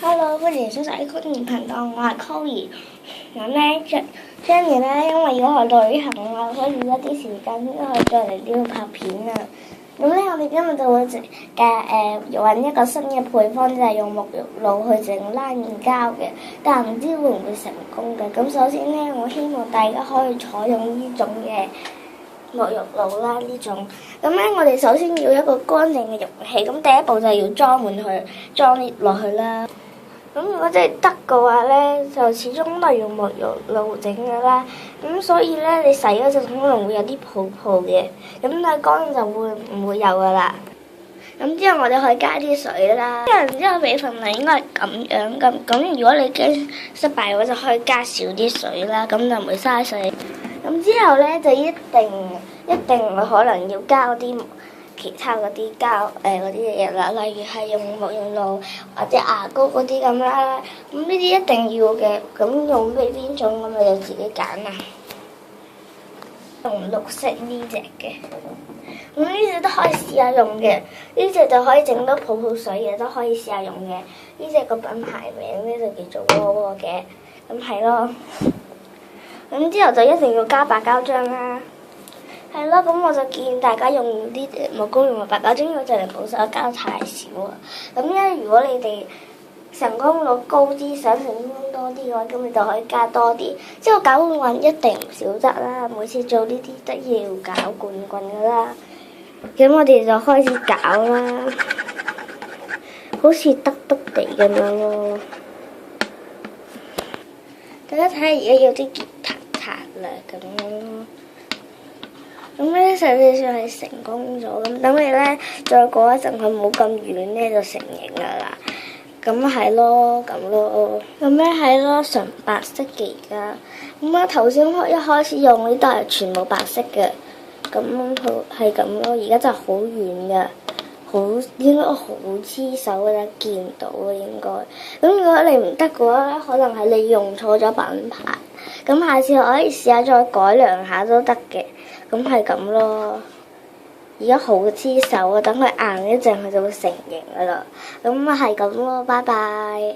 Hello，歡迎收睇曲兒頻道，我係 Chloe。咁咧，Jenny 咧，因為要去旅行啊，所以一啲時間先可以再嚟呢度拍片啊。咁咧，我哋今日就會揾一個新嘅配方，就係用沐浴露去整拉麵膠嘅，但唔知會唔會成功嘅。咁首先咧，我希望大家可以採用呢種嘅沐浴露啦，呢種。咁咧，我哋首先要一個乾淨嘅容器，咁第一步就係要裝滿佢，裝落去啦。咁如果真係得嘅話咧，就始終都係用沐浴露整嘅啦。咁所以咧，你洗嗰陣可能會有啲泡泡嘅，咁但係乾就唔會有噶啦。咁之後我哋可以加啲水啦。然之後備份量應該係咁樣咁。如果你驚失敗嘅話，就可以加少啲水啦，咁就唔會嘥水。咁之後咧就一定可能要加啲其他嗰啲嗰啲嘢啦，例如係用沐浴露或者牙膏嗰啲咁啦。咁呢啲一定要嘅，咁用邊種咁你就自己揀啦。用綠色呢隻嘅，咁呢隻都可以試下用嘅，呢隻就可以整到泡泡水嘅，都可以試下用嘅。呢隻個品牌名咧就叫做窩窩嘅，咁係咯。咁之後就一定要加白膠漿啦。係咯，咁我就建議大家用啲冇公用嘅白膠漿，因為就嚟冇晒，膠太少啊。咁咧，如果你哋成功率高啲，想成功多啲嘅話，咁你就可以加多啲。之後攪拌一定唔少得啦，每次做呢啲都要攪罐噶啦。咁我哋就開始攪啦，好似得地咁樣咯。大家睇下而家有啲結彈啦，咁樣咯。咁咧實際上係成功咗，咁等你咧再過一陣佢冇咁軟咧就成型噶啦。咁係咯，咁咯，咁咧係咯，純白色嘅而家。咁啊頭先一開始用呢都係全部白色嘅，咁佢係咁咯。而家就好軟嘅，應該好黐手嘅，見到嘅應該。咁如果你唔得嘅話咧，可能係你用錯咗品牌。咁下次可以試下再改良下都得嘅。咁係咁咯，而家好黐手啊！等佢硬一陣，佢就會成型噶啦。咁係咁咯，拜拜。